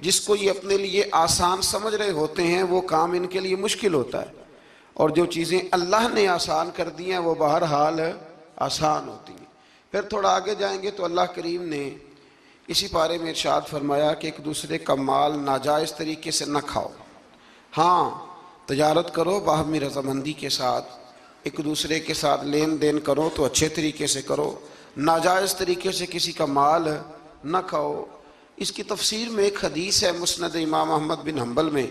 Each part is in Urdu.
جس کو یہ اپنے لیے آسان سمجھ رہے ہوتے ہیں وہ کام ان کے لیے مشکل ہوتا ہے، اور جو چیزیں اللہ نے آسان کر دی ہیں وہ بہرحال آسان ہوتی ہیں۔ پھر تھوڑا آگے جائیں گے تو اللہ کریم نے اسی پارے میں ارشاد فرمایا کہ ایک دوسرے کا مال ناجائز طریقے سے نہ کھاؤ، ہاں تجارت کرو باہمی رضامندی کے ساتھ، ایک دوسرے کے ساتھ لین دین کرو تو اچھے طریقے سے کرو، ناجائز طریقے سے کسی کا مال نہ کھاؤ۔ اس کی تفسیر میں ایک حدیث ہے مسند امام احمد بن حنبل میں،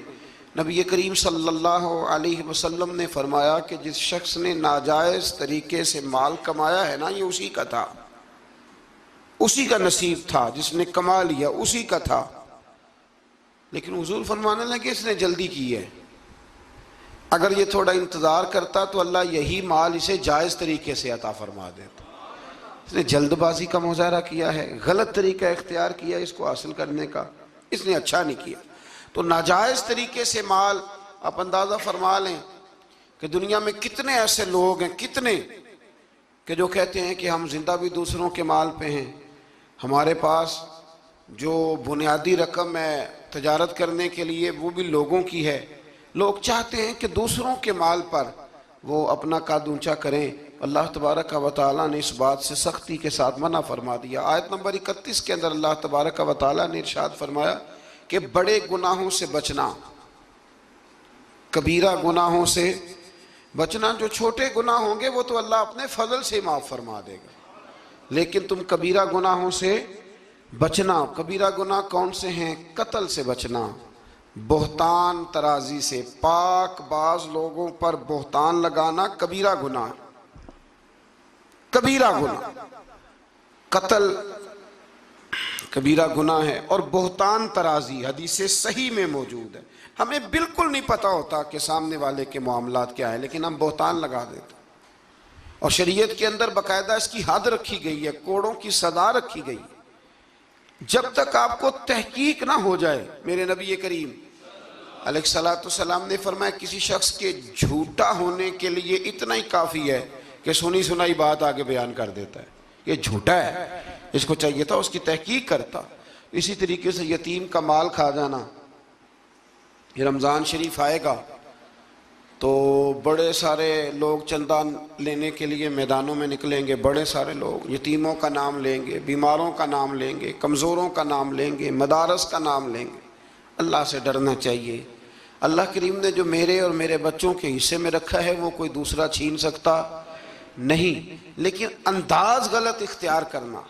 نبی کریم صلی اللہ علیہ وسلم نے فرمایا کہ جس شخص نے ناجائز طریقے سے مال کمایا ہے نا، یہ اسی کا تھا، اسی کا نصیب تھا، جس نے کما لیا اسی کا تھا۔ لیکن حضور فرمانے لگے اس نے جلدی کی ہے، اگر یہ تھوڑا انتظار کرتا تو اللہ یہی مال اسے جائز طریقے سے عطا فرما دیتا۔ اس نے جلد بازی کا مظاہرہ کیا ہے، غلط طریقہ اختیار کیا اس کو حاصل کرنے کا، اس نے اچھا نہیں کیا۔ تو ناجائز طریقے سے مال، آپ اندازہ فرما لیں کہ دنیا میں کتنے ایسے لوگ ہیں، کتنے کہ جو کہتے ہیں کہ ہم زندہ بھی دوسروں کے مال پہ ہیں، ہمارے پاس جو بنیادی رقم ہے تجارت کرنے کے لیے وہ بھی لوگوں کی ہے۔ لوگ چاہتے ہیں کہ دوسروں کے مال پر وہ اپنا قد اونچا کریں، اللہ تبارک و تعالیٰ نے اس بات سے سختی کے ساتھ منع فرما دیا۔ آیت نمبر 31 کے اندر اللہ تبارک و تعالیٰ نے ارشاد فرمایا کہ بڑے گناہوں سے بچنا، کبیرہ گناہوں سے بچنا، جو چھوٹے گناہ ہوں گے وہ تو اللہ اپنے فضل سے معاف فرما دے گا، لیکن تم کبیرہ گناہوں سے بچنا۔ کبیرہ گناہ کون سے ہیں؟ قتل سے بچنا، بہتان ترازی سے، پاک باز لوگوں پر بہتان لگانا کبیرہ گناہ، کبیرہ گناہ، قتل کبیرہ گناہ ہے، اور بہتان ترازی حدیث صحیح میں موجود ہے۔ ہمیں بالکل نہیں پتہ ہوتا کہ سامنے والے کے معاملات کیا ہے، لیکن ہم بہتان لگا دیتے ہیں، اور شریعت کے اندر باقاعدہ اس کی حد رکھی گئی ہے، کوڑوں کی سزا رکھی گئی ہے۔ جب تک آپ کو تحقیق نہ ہو جائے، میرے نبی کریم علیہ السلام نے فرمایا کسی شخص کے جھوٹا ہونے کے لیے اتنا ہی کافی ہے کہ سنی سنائی بات آگے بیان کر دیتا ہے، یہ جھوٹا ہے، اس کو چاہیے تھا اس کی تحقیق کرتا۔ اسی طریقے سے یتیم کا مال کھا جانا، یہ رمضان شریف آئے گا تو بڑے سارے لوگ چندہ لینے کے لیے میدانوں میں نکلیں گے، بڑے سارے لوگ یتیموں کا نام لیں گے، بیماروں کا نام لیں گے، کمزوروں کا نام لیں گے، مدارس کا نام لیں گے۔ اللہ سے ڈرنا چاہیے۔ اللہ کریم نے جو میرے اور میرے بچوں کے حصے میں رکھا ہے وہ کوئی دوسرا چھین سکتا نہیں، لیکن انداز غلط اختیار کرنا،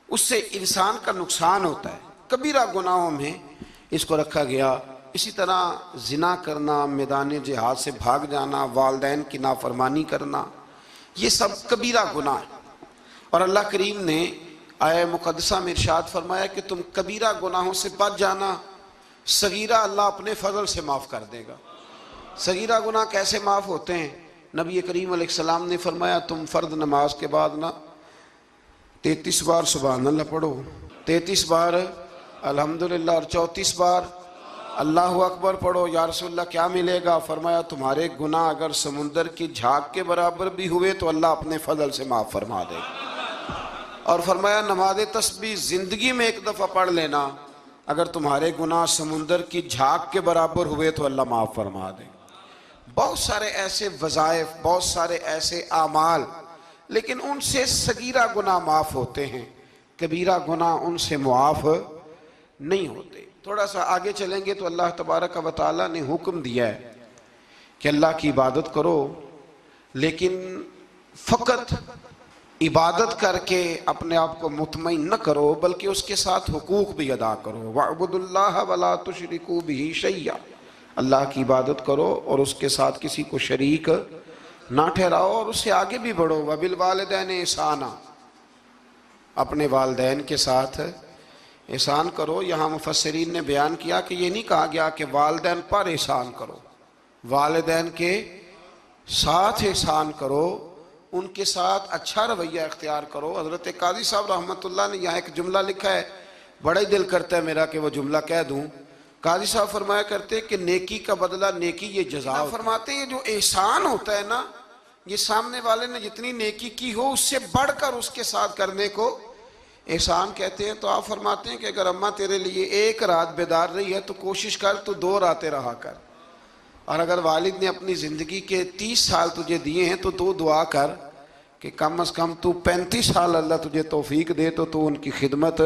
اس سے انسان کا نقصان ہوتا ہے۔ کبیرہ گناہوں میں اس کو رکھا گیا۔ اسی طرح زنا کرنا، میدان جہاد سے بھاگ جانا، والدین کی نافرمانی کرنا، یہ سب کبیرہ گناہ ہے۔ اور اللہ کریم نے آیہ مقدسہ میں ارشاد فرمایا کہ تم کبیرہ گناہوں سے بچ جانا، صغیرہ اللہ اپنے فضل سے معاف کر دے گا۔ صغیرہ گناہ کیسے معاف ہوتے ہیں؟ نبی کریم علیہ السلام نے فرمایا تم فرض نماز کے بعد نا 33 بار سبحان اللہ پڑھو، 33 بار الحمدللہ، اور 34 بار اللہ اکبر پڑھو۔ یا رسول اللہ کیا ملے گا؟ فرمایا تمہارے گناہ اگر سمندر کی جھاگ کے برابر بھی ہوئے تو اللہ اپنے فضل سے معاف فرما دے گا۔ اور فرمایا نماز تسبیح زندگی میں ایک دفعہ پڑھ لینا، اگر تمہارے گناہ سمندر کی جھاگ کے برابر ہوئے تو اللہ معاف فرما دے گا۔ بہت سارے ایسے وظائف، بہت سارے ایسے اعمال، لیکن ان سے صغیرہ گناہ معاف ہوتے ہیں، کبیرہ گناہ ان سے معاف نہیں ہوتے۔ تھوڑا سا آگے چلیں گے تو اللہ تبارک و تعالیٰ نے حکم دیا ہے کہ اللہ کی عبادت کرو، لیکن فقط عبادت کر کے اپنے آپ کو مطمئن نہ کرو، بلکہ اس کے ساتھ حقوق بھی ادا کرو۔ وَاعْبُدُوا اللَّهَ وَلَا تُشْرِكُوا بِهِ شَيْئًا، اللہ کی عبادت کرو اور اس کے ساتھ کسی کو شریک نہ ٹھہراؤ، اور اس سے آگے بھی بڑھو۔ وَبِالْوَالِدَيْنِ إِحْسَانًا، اپنے والدین کے ساتھ احسان کرو۔ یہاں مفسرین نے بیان کیا کہ یہ نہیں کہا گیا کہ والدین پر احسان کرو، والدین کے ساتھ احسان کرو، ان کے ساتھ اچھا رویہ اختیار کرو۔ حضرت قاضی صاحب رحمۃ اللہ نے یہاں ایک جملہ لکھا ہے، بڑا ہی دل کرتا ہے میرا کہ وہ جملہ کہہ دوں۔ قاضی صاحب فرمایا کرتے کہ نیکی کا بدلہ نیکی، یہ جزا فرماتے ہیں جو احسان ہوتا ہے نا، یہ سامنے والے نے جتنی نیکی کی ہو اس سے بڑھ کر اس کے ساتھ کرنے کو احسان کہتے ہیں تو آپ فرماتے ہیں کہ اگر اماں تیرے لیے ایک رات بیدار رہی ہے تو کوشش کر تو 2 راتیں رہا کر، اور اگر والد نے اپنی زندگی کے 30 سال تجھے دیے ہیں تو 2 دعا کر کہ کم از کم تو 35 سال اللہ تجھے توفیق دے تو ان کی خدمت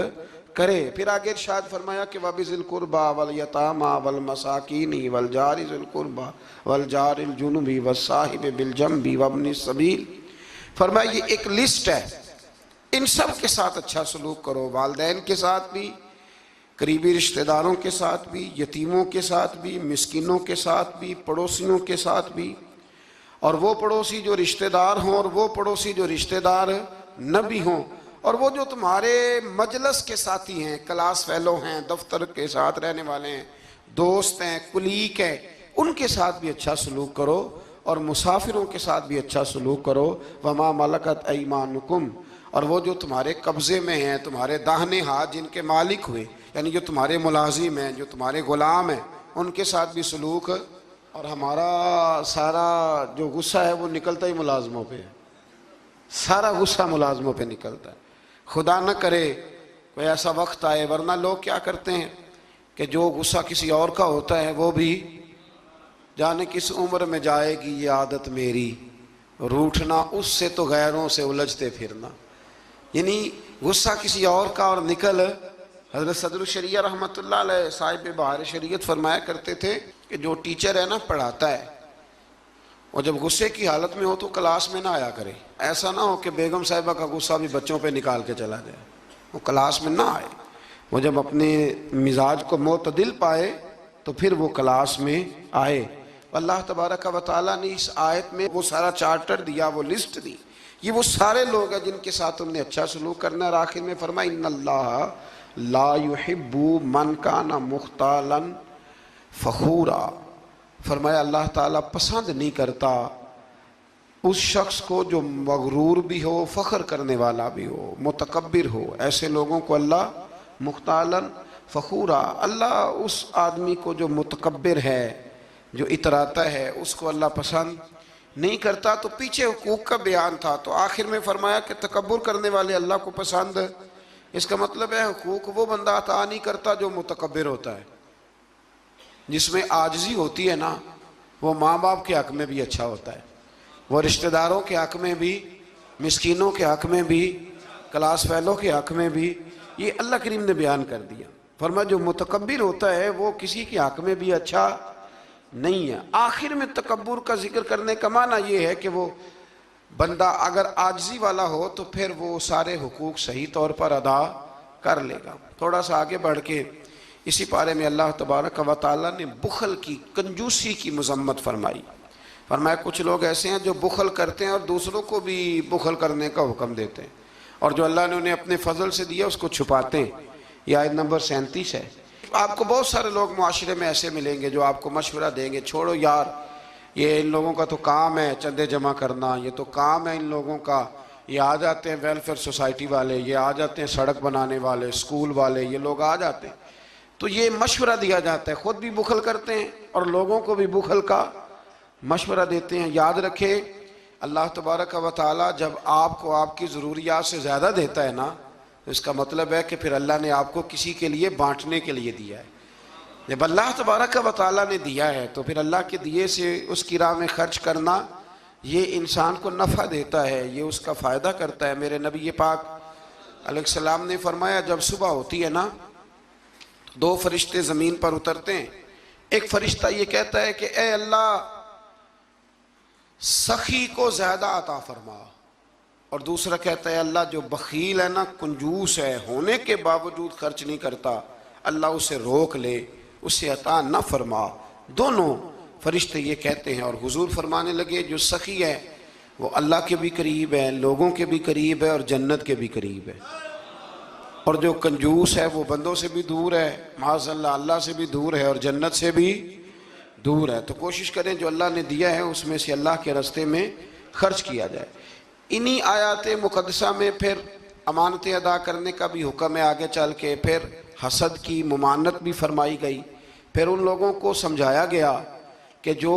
کرے۔ پھر آگے ارشاد فرمایا کہ وَبِذِي الْقُرْبَى وَالْيَتَامَى وَالْمَسَاكِينِ وَالْجَارِ ذِي الْقُرْبَى وَالْجَارِ الْجُنُبِ وَالصَّاحِبِ بِالْجَنبِ وَابْنِ السَّبِيلِ، فرمایا یہ ایک لسٹ ہے، ان سب کے ساتھ اچھا سلوک کرو، والدین کے ساتھ بھی، قریبی رشتہ داروں کے ساتھ بھی، یتیموں کے ساتھ بھی، مسکینوں کے ساتھ بھی، پڑوسیوں کے ساتھ بھی، اور وہ پڑوسی جو رشتہ دار ہوں اور وہ پڑوسی جو رشتہ دار نہ بھی ہوں، اور وہ جو تمہارے مجلس کے ساتھی ہیں، کلاس فیلو ہیں، دفتر کے ساتھ رہنے والے ہیں، دوست ہیں، کلیگ ہیں، ان کے ساتھ بھی اچھا سلوک کرو، اور مسافروں کے ساتھ بھی اچھا سلوک کرو۔ وَمَا مَلَكَتْ أَيْمَانُكُمْ، اور وہ جو تمہارے قبضے میں ہیں، تمہارے داہنے ہاتھ جن کے مالک ہوئے، یعنی جو تمہارے ملازم ہیں، جو تمہارے غلام ہیں، ان کے ساتھ بھی سلوک۔ اور ہمارا سارا جو غصہ ہے وہ نکلتا ہی ملازموں پہ ہے، سارا غصہ ملازموں پہ نکلتا ہے۔ خدا نہ کرے کوئی ایسا وقت آئے، ورنہ لوگ کیا کرتے ہیں کہ جو غصہ کسی اور کا ہوتا ہے وہ بھی جانے کس عمر میں جائے گی یہ عادت میری، روٹھنا اس سے تو غیروں سے الجھتے پھرنا، یعنی غصہ کسی اور کا اور نکل۔ حضرت صدر الشریعہ رحمۃ اللہ علیہ صاحب بہار شریعت فرمایا کرتے تھے کہ جو ٹیچر ہے نا پڑھاتا ہے، اور جب غصے کی حالت میں ہو تو کلاس میں نہ آیا کرے، ایسا نہ ہو کہ بیگم صاحبہ کا غصہ بھی بچوں پہ نکال کے چلا جائے، وہ کلاس میں نہ آئے، وہ جب اپنے مزاج کو معتدل پائے تو پھر وہ کلاس میں آئے۔ اللہ تبارک و تعالیٰ نے اس آیت میں وہ سارا چارٹر دیا، وہ لسٹ دی، یہ وہ سارے لوگ ہیں جن کے ساتھ تم نے اچھا سلوک کرنا ہے۔ اور آخر میں فرمایا ان اللہ لا يحب من کان مختالا فخورا، فرمایا اللہ تعالیٰ پسند نہیں کرتا اس شخص کو جو مغرور بھی ہو، فخر کرنے والا بھی ہو، متکبر ہو، ایسے لوگوں کو اللہ مختالا فخورا، اللہ اس آدمی کو جو متکبر ہے، جو اتراتا ہے، اس کو اللہ پسند نہیں کرتا۔ تو پیچھے حقوق کا بیان تھا، تو آخر میں فرمایا کہ تکبر کرنے والے اللہ کو پسند، اس کا مطلب ہے حقوق وہ بندہ عطا نہیں کرتا جو متکبر ہوتا ہے، جس میں عاجزی ہوتی ہے نا، وہ ماں باپ کے حق میں بھی اچھا ہوتا ہے، وہ رشتہ داروں کے حق میں بھی، مسکینوں کے حق میں بھی، کلاس فیلو کے حق میں بھی، یہ اللہ کریم نے بیان کر دیا۔ فرمایا جو متکبر ہوتا ہے وہ کسی کے حق میں بھی اچھا نہیں ہے۔ آخر میں تکبر کا ذکر کرنے کا معنی یہ ہے کہ وہ بندہ اگر عاجزی والا ہو تو پھر وہ سارے حقوق صحیح طور پر ادا کر لے گا۔ تھوڑا سا آگے بڑھ کے اسی پارے میں اللہ تبارک و تعالیٰ نے بخل کی، کنجوسی کی مذمت فرمائی۔ فرمایا کچھ لوگ ایسے ہیں جو بخل کرتے ہیں اور دوسروں کو بھی بخل کرنے کا حکم دیتے ہیں، اور جو اللہ نے انہیں اپنے فضل سے دیا اس کو چھپاتے ہیں۔ یہ آیت نمبر 37 ہے۔ آپ کو بہت سارے لوگ معاشرے میں ایسے ملیں گے جو آپ کو مشورہ دیں گے، چھوڑو یار، یہ ان لوگوں کا تو کام ہے چندے جمع کرنا، یہ تو کام ہے ان لوگوں کا، یہ آ جاتے ہیں ویلفیئر سوسائٹی والے، یہ آ جاتے ہیں سڑک بنانے والے، اسکول والے، یہ لوگ آ جاتے ہیں، تو یہ مشورہ دیا جاتا ہے، خود بھی بخل کرتے ہیں اور لوگوں کو بھی بخل کا مشورہ دیتے ہیں۔ یاد رکھیں اللہ تبارک و تعالیٰ جب آپ کو آپ کی ضروریات سے زیادہ دیتا ہے نا، اس کا مطلب ہے کہ پھر اللہ نے آپ کو کسی کے لیے بانٹنے کے لیے دیا ہے۔ جب اللہ تبارک و تعالیٰ نے دیا ہے تو پھر اللہ کے دیے سے اس کی راہ میں خرچ کرنا یہ انسان کو نفع دیتا ہے، یہ اس کا فائدہ کرتا ہے۔ میرے نبی پاک علیہ السلام نے فرمایا جب صبح ہوتی ہے نا، 2 فرشتے زمین پر اترتے ہیں، ایک فرشتہ یہ کہتا ہے کہ اے اللہ سخی کو زیادہ عطا فرما، اور دوسرا کہتا ہے اللہ جو بخیل ہے نا، کنجوس ہے، ہونے کے باوجود خرچ نہیں کرتا، اللہ اسے روک لے، اسے عطا نہ فرما۔ دونوں فرشتے یہ کہتے ہیں، اور حضور فرمانے لگے جو سخی ہے وہ اللہ کے بھی قریب ہے، لوگوں کے بھی قریب ہے، اور جنت کے بھی قریب ہے، اور جو کنجوس ہے وہ بندوں سے بھی دور ہے، معاذ اللہ اللہ سے بھی دور ہے، اور جنت سے بھی دور ہے۔ تو کوشش کریں جو اللہ نے دیا ہے اس میں سے اللہ کے راستے میں خرچ کیا جائے۔ انہی آیات مقدسہ میں پھر امانتیں ادا کرنے کا بھی حکم ہے، آگے چل کے پھر حسد کی ممانعت بھی فرمائی گئی، پھر ان لوگوں کو سمجھایا گیا کہ جو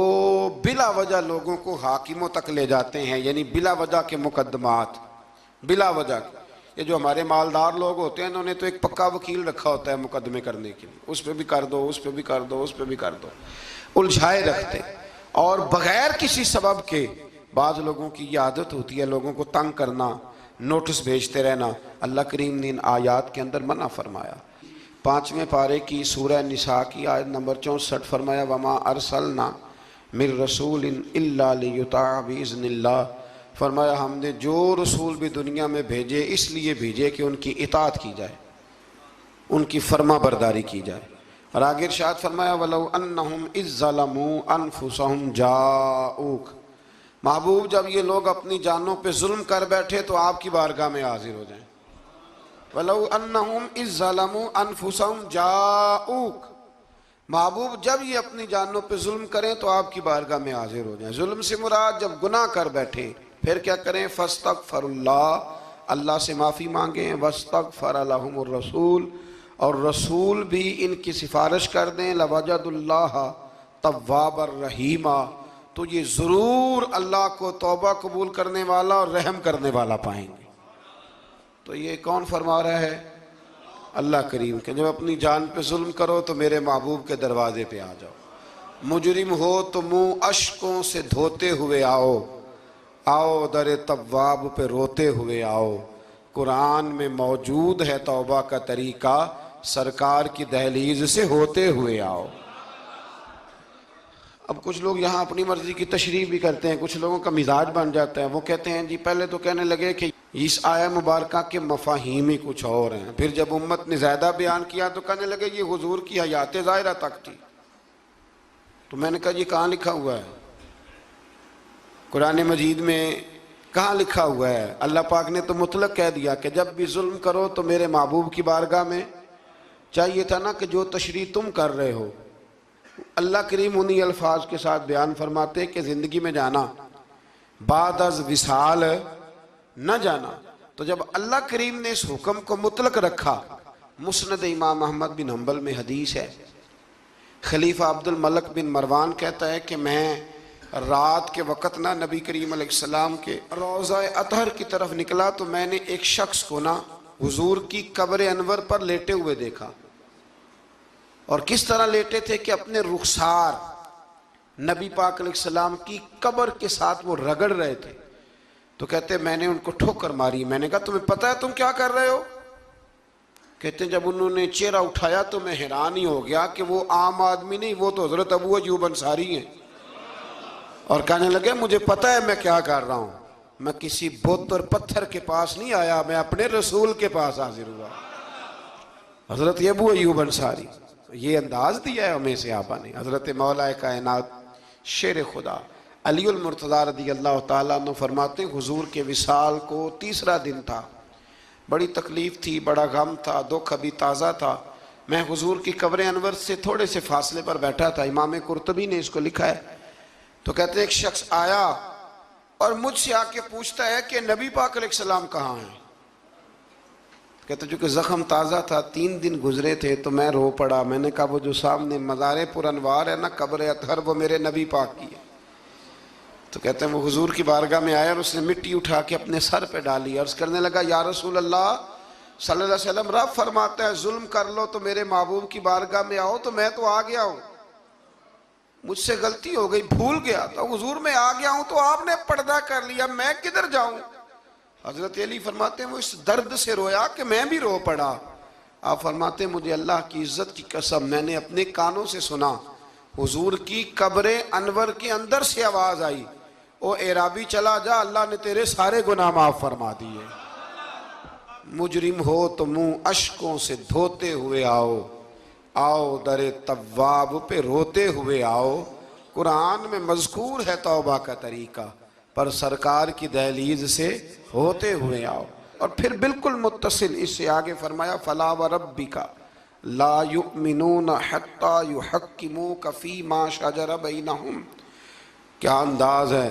بلا وجہ لوگوں کو حاکموں تک لے جاتے ہیں، یعنی بلا وجہ کے مقدمات، بلا وجہ، یہ جو ہمارے مالدار لوگ ہوتے ہیں انہوں نے تو ایک پکا وکیل رکھا ہوتا ہے مقدمے کرنے کے لیے، اس پہ بھی کر دو، اس پہ بھی کر دو، اس پہ بھی کر دو، الجھائے رکھتے، اور بغیر کسی سبب کے بعض لوگوں کی یہ عادت ہوتی ہے لوگوں کو تنگ کرنا، نوٹس بھیجتے رہنا۔ اللہ کریم نے ان آیات کے اندر منع فرمایا۔ 5ویں پارے کی سورہ نساء کی آیت نمبر 64 فرمایا وما ارسلنا من رسول الا لیطاع باذن اللہ، فرمایا ہم نے جو رسول بھی دنیا میں بھیجے اس لیے بھیجے کہ ان کی اطاعت کی جائے، ان کی فرما برداری کی جائے۔ اور آگے ارشاد فرمایا وَلَوْ أَنَّهُمْ إِذ ظَّلَمُوا أَنفُسَهُمْ جَاءُوكَ، محبوب جب یہ لوگ اپنی جانوں پہ ظلم کر بیٹھے تو آپ کی بارگاہ میں حاضر ہو جائیں۔ وَلَوْ أَنَّهُمْ إِذ ظَّلَمُوا أَنفُسَهُمْ جَاءُوكَ، محبوب جب یہ اپنی جانوں پہ ظلم کریں تو آپ کی بارگاہ میں حاضر ہو جائیں۔ ظلم سے مراد جب گناہ کر بیٹھے پھر کیا کریں؟ فَاسْتَغْفَرُ اللَّهَ، اللہ سے معافی مانگیں، وَاسْتَغْفَرَ لَهُمُ الرَّسُولُ، اور رسول بھی ان کی سفارش کر دیں، لَوَجَدُ اللَّهَ تَوَّابًا رَحِيمًا، تو یہ ضرور اللہ کو توبہ قبول کرنے والا اور رحم کرنے والا پائیں گے۔ تو یہ کون فرما رہا ہے؟ اللہ کریم کہ جب اپنی جان پہ ظلم کرو تو میرے محبوب کے دروازے پہ آ جاؤ، مجرم ہو تو منہ اشکوں سے دھوتے ہوئے آؤ، آؤ در تواب پہ روتے ہوئے آؤ۔ قرآن میں موجود ہے توبہ کا طریقہ، سرکار کی دہلیز سے ہوتے ہوئے آؤ۔ اب کچھ لوگ یہاں اپنی مرضی کی تشریح بھی کرتے ہیں، کچھ لوگوں کا مزاج بن جاتا ہے، وہ کہتے ہیں جی پہلے تو کہنے لگے کہ اس آیہ مبارکہ کے مفاہیم ہی کچھ اور ہیں، پھر جب امت نے زیادہ بیان کیا تو کہنے لگے یہ حضور کی حیات ظاہرہ تک تھی۔ تو میں نے کہا یہ کہاں لکھا ہوا ہے؟ قرآن مجید میں کہاں لکھا ہوا ہے؟ اللہ پاک نے تو مطلق کہہ دیا کہ جب بھی ظلم کرو تو میرے محبوب کی بارگاہ میں، چاہیے تھا نا کہ جو تشریح تم کر رہے ہو اللہ کریم انہی الفاظ کے ساتھ بیان فرماتے کہ زندگی میں جانا بعد از وصال نہ جانا۔ تو جب اللہ کریم نے اس حکم کو مطلق رکھا، مسند امام احمد بن حنبل میں حدیث ہے، خلیفہ عبد الملک بن مروان کہتا ہے کہ میں رات کے وقت نا نبی کریم علیہ السلام کے روضہ اطہر کی طرف نکلا تو میں نے ایک شخص کو نا حضور کی قبر انور پر لیٹے ہوئے دیکھا، اور کس طرح لیٹے تھے کہ اپنے رخسار نبی پاک علیہ السلام کی قبر کے ساتھ وہ رگڑ رہے تھے۔ تو کہتے میں نے ان کو ٹھوکر ماری، میں نے کہا تمہیں پتہ ہے تم کیا کر رہے ہو؟ کہتے ہیں جب انہوں نے چہرہ اٹھایا تو میں حیران ہی ہو گیا کہ وہ عام آدمی نہیں، وہ تو حضرت ابو ایوب انصاری ہیں، اور کہنے لگے مجھے پتہ ہے میں کیا کر رہا ہوں، میں کسی بت اور پتھر کے پاس نہیں آیا، میں اپنے رسول کے پاس حاضر ہوا، حضرت ابو ایوب انصاری۔ یہ انداز دیا ہے ہمیں سے آپا نے۔ حضرت مولا کائنات شیر خدا علی المرتضیٰ رضی اللہ تعالیٰ عنہ فرماتے ہیں حضور کے وصال کو تیسرا دن تھا، بڑی تکلیف تھی، بڑا غم تھا، دکھ ابھی تازہ تھا، میں حضور کی قبر انور سے تھوڑے سے فاصلے پر بیٹھا تھا، امام قرطبی نے اس کو لکھا ہے۔ تو کہتے ہیں ایک شخص آیا اور مجھ سے آ کے پوچھتا ہے کہ نبی پاک علیہ السلام کہاں ہیں؟ کہتے ہیں چونکہ زخم تازہ تھا، 3 دن گزرے تھے، تو میں رو پڑا، میں نے کہا وہ جو سامنے مزار پر انوار ہے نا قبر اطہر، وہ میرے نبی پاک کی ہے۔ تو کہتے ہیں وہ حضور کی بارگاہ میں آیا اور اس نے مٹی اٹھا کے اپنے سر پہ ڈالی، عرض کرنے لگا یا رسول اللہ صلی اللہ علیہ وسلم، رب فرماتا ہے ظلم کر لو تو میرے محبوب کی بارگاہ میں آؤ، تو میں تو آ گیا ہوں، مجھ سے غلطی ہو گئی، بھول گیا تو حضور میں آ گیا ہوں، تو آپ نے پردہ کر لیا، میں کدھر جاؤں؟ حضرت علی فرماتے ہیں وہ اس درد سے رویا کہ میں بھی رو پڑا۔ آپ فرماتے ہیں مجھے اللہ کی عزت کی قسم میں نے اپنے کانوں سے سنا، حضور کی قبر انور کے اندر سے آواز آئی، او اعرابی چلا جا، اللہ نے تیرے سارے گناہ معاف فرما دیے۔ مجرم ہو تو منہ اشکوں سے دھوتے ہوئے آؤ، آؤ در تواب پہ روتے ہوئے آؤ۔ قرآن میں مذکور ہے توبہ کا طریقہ، پر سرکار کی دہلیز سے ہوتے ہوئے آؤ۔ اور پھر بالکل متصل اس سے آگے فرمایا فَلَا وَرَبِّكَ لَا يُؤْمِنُونَ حَتَّى يُحَكِّمُوكَ فِي مَا شَجَرَ بَيْنَهُمْ۔ کیا انداز ہے!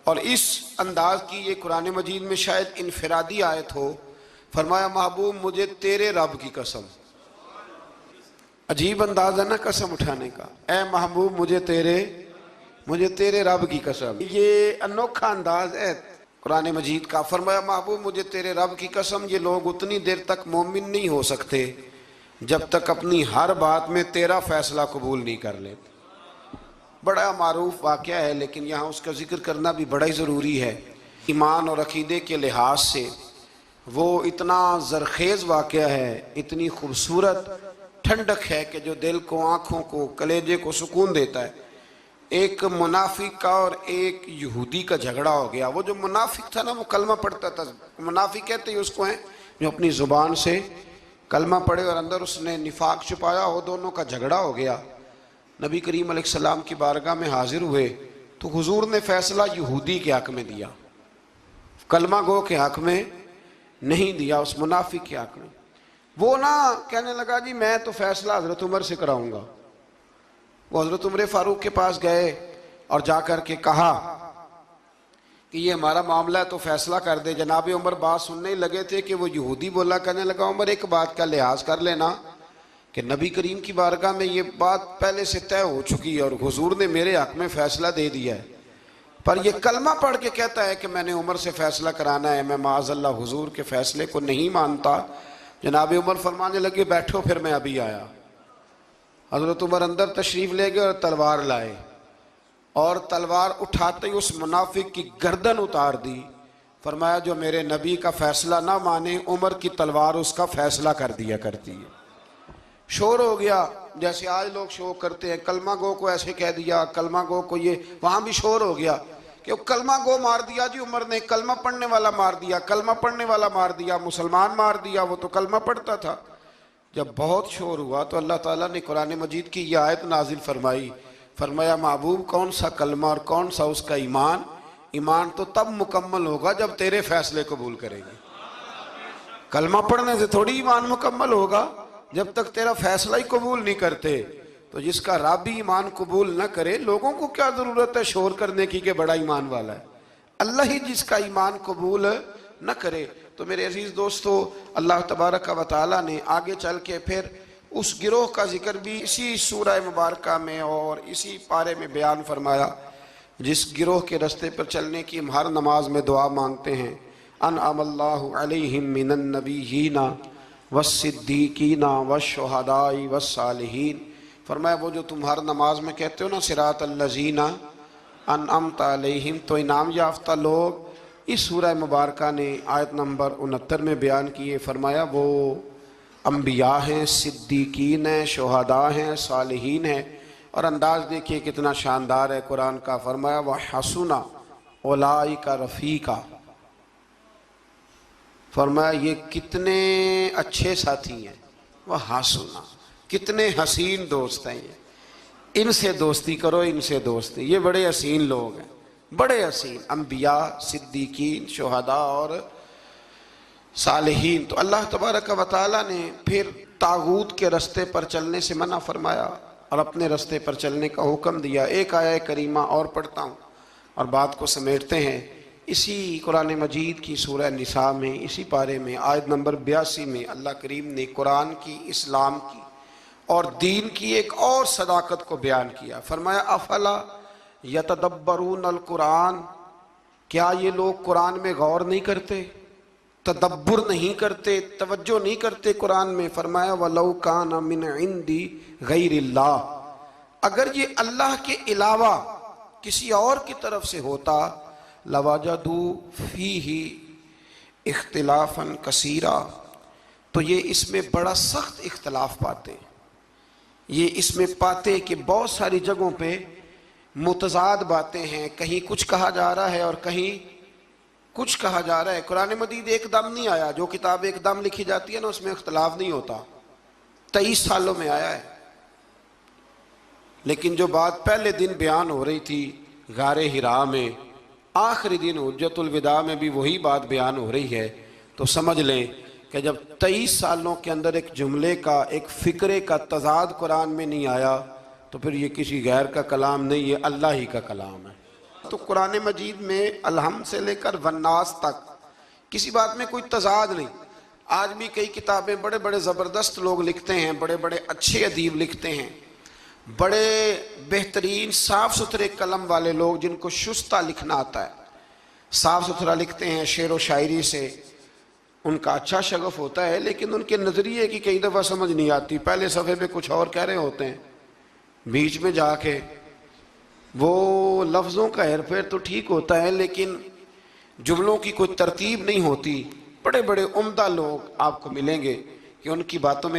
اور اس انداز کی یہ قرآن مجید میں شاید انفرادی آیت ہو۔ فرمایا محبوب مجھے تیرے رب کی قسم، عجیب انداز ہے نا قسم اٹھانے کا، اے محبوب مجھے تیرے رب کی قسم، یہ انوکھا انداز ہے۔ قرآن مجید کا، فرمایا محبوب مجھے تیرے رب کی قسم یہ لوگ اتنی دیر تک مومن نہیں ہو سکتے جب تک اپنی ہر بات میں تیرا فیصلہ قبول نہیں کر لیتے۔ بڑا معروف واقعہ ہے لیکن یہاں اس کا ذکر کرنا بھی بڑا ہی ضروری ہے۔ ایمان اور عقیدے کے لحاظ سے وہ اتنا زرخیز واقعہ ہے، اتنی خوبصورت ٹھنڈک ہے کہ جو دل کو، آنکھوں کو، کلیجے کو سکون دیتا ہے۔ ایک منافق کا اور ایک یہودی کا جھگڑا ہو گیا۔ وہ جو منافق تھا نا وہ کلمہ پڑھتا تھا، منافق کہتے ہیں اس کو ہیں جو اپنی زبان سے کلمہ پڑھے اور اندر اس نے نفاق چھپایا، وہ دونوں کا جھگڑا ہو گیا۔ نبی کریم علیہ السلام کی بارگاہ میں حاضر ہوئے تو حضور نے فیصلہ یہودی کے حق میں دیا، کلمہ گو کے حق میں نہیں دیا، اس منافق کے حق میں۔ وہ نہ کہنے لگا جی میں تو فیصلہ حضرت عمر سے کراؤں گا۔ وہ حضرت عمر فاروق کے پاس گئے اور جا کر کے کہا کہ یہ ہمارا معاملہ ہے تو فیصلہ کر دے۔ جناب عمر بات سننے لگے تھے کہ وہ یہودی بولا، کہنے لگا عمر ایک بات کا لحاظ کر لینا کہ نبی کریم کی بارگاہ میں یہ بات پہلے سے طے ہو چکی ہے اور حضور نے میرے حق میں فیصلہ دے دیا ہے، پر یہ کلمہ پڑھ کے کہتا ہے کہ میں نے عمر سے فیصلہ کرانا ہے، میں معاذ اللہ حضور کے فیصلے کو نہیں مانتا۔ جناب عمر فرمانے لگے بیٹھو پھر میں ابھی آیا۔ حضرت عمر اندر تشریف لے گئے اور تلوار لائے اور تلوار اٹھاتے ہی اس منافق کی گردن اتار دی۔ فرمایا جو میرے نبی کا فیصلہ نہ مانے عمر کی تلوار اس کا فیصلہ کر دیا کرتی ہے۔ شور ہو گیا جیسے آج لوگ شور کرتے ہیں، کلمہ گو کو ایسے کہہ دیا، کلمہ گو کو یہ، وہاں بھی شور ہو گیا کہ کلمہ گو مار دیا جی عمر نے، کلمہ پڑھنے والا مار دیا، کلمہ پڑھنے والا مار دیا، مسلمان مار دیا، وہ تو کلمہ پڑھتا تھا۔ جب بہت شور ہوا تو اللہ تعالیٰ نے قرآن مجید کی یہ آیت نازل فرمائی، فرمایا محبوب کون سا کلمہ اور کون سا اس کا ایمان؟ ایمان تو تب مکمل ہوگا جب تیرے فیصلے قبول کرے گی۔ کلمہ پڑھنے سے تھوڑی ایمان مکمل ہوگا جب تک تیرا فیصلہ ہی قبول نہیں کرتے۔ تو جس کا رب ہی ایمان قبول نہ کرے، لوگوں کو کیا ضرورت ہے شور کرنے کی کہ بڑا ایمان والا ہے؟ اللہ ہی جس کا ایمان قبول نہ کرے۔ تو میرے عزیز دوستو، اللہ تبارک و تعالیٰ نے آگے چل کے پھر اس گروہ کا ذکر بھی اسی سورہ مبارکہ میں اور اسی پارے میں بیان فرمایا جس گروہ کے رستے پر چلنے کی ہم ہر نماز میں دعا مانگتے ہیں، انعم اللہ علیہم من النبیین والصدیقین والشہداء والصالحین۔ فرمایا وہ جو تم ہر نماز میں کہتے ہو نا صراط الذین انعمت علیہم، تو انعام یافتہ لوگ اس سورہ مبارکہ نے آیت نمبر 69 میں بیان کیے۔ فرمایا وہ انبیاء ہیں، صدیقین ہیں، شہداء ہیں، صالحین ہیں، اور انداز دیکھیے کتنا شاندار ہے قرآن کا۔ فرمایا وَحَسُنَ أُولَئِكَ رَفِيقًا، فرمایا یہ کتنے اچھے ساتھی ہیں، وَحَسُنَ کتنے حسین دوست ہیں، یہ ان سے دوستی کرو، ان سے دوستی، یہ بڑے حسین لوگ ہیں، بڑے حسین انبیاء، صدیقین، شہداء اور صالحین۔ تو اللہ تبارک و تعالیٰ نے پھر طاغوت کے رستے پر چلنے سے منع فرمایا اور اپنے رستے پر چلنے کا حکم دیا۔ ایک آیہ کریمہ اور پڑھتا ہوں اور بات کو سمیٹتے ہیں۔ اسی قرآن مجید کی سورہ نساء میں اسی پارے میں آیت نمبر 82 میں اللہ کریم نے قرآن کی، اسلام کی اور دین کی ایک اور صداقت کو بیان کیا۔ فرمایا افلا یتدبرون القرآن، کیا یہ لوگ قرآن میں غور نہیں کرتے، تدبر نہیں کرتے، توجہ نہیں کرتے قرآن میں؟ فرمایا وَلَوْ كَانَ مِنْ عِنْدِ غَيْرِ اللَّهِ، اگر یہ اللہ کے علاوہ کسی اور کی طرف سے ہوتا لَوَجَدُوا فِيهِ اختلافاً كَثِيرًا، تو یہ اس میں بڑا سخت اختلاف پاتے، یہ اس میں پاتے کہ بہت ساری جگہوں پہ متضاد باتیں ہیں، کہیں کچھ کہا جا رہا ہے اور کہیں کچھ کہا جا رہا ہے۔ قرآن مجید ایک دم نہیں آیا، جو کتاب ایک دم لکھی جاتی ہے نا اس میں اختلاف نہیں ہوتا، 23 سالوں میں آیا ہے۔ لیکن جو بات پہلے دن بیان ہو رہی تھی غار حرا میں، آخری دن حجت الوداع میں بھی وہی بات بیان ہو رہی ہے، تو سمجھ لیں کہ جب 23 سالوں کے اندر ایک جملے کا، ایک فکرے کا تضاد قرآن میں نہیں آیا تو پھر یہ کسی غیر کا کلام نہیں، یہ اللہ ہی کا کلام ہے۔ تو قرآن مجید میں الحمد سے لے کر والناس تک کسی بات میں کوئی تضاد نہیں۔ آج بھی کئی کتابیں بڑے بڑے زبردست لوگ لکھتے ہیں، بڑے بڑے اچھے ادیب لکھتے ہیں، بڑے بہترین صاف ستھرے قلم والے لوگ جن کو شستہ لکھنا آتا ہے، صاف ستھرا لکھتے ہیں، شعر و شاعری سے ان کا اچھا شغف ہوتا ہے، لیکن ان کے نظریے کی کئی دفعہ سمجھ نہیں آتی، پہلے صفحے پہ کچھ اور کہہ رہے ہوتے ہیں، بیچ میں جا کے وہ لفظوں کا ہیر پھیر تو ٹھیک ہوتا ہے لیکن جملوں کی کوئی ترتیب نہیں ہوتی۔ بڑے بڑے عمدہ لوگ آپ کو ملیں گے کہ ان کی باتوں میں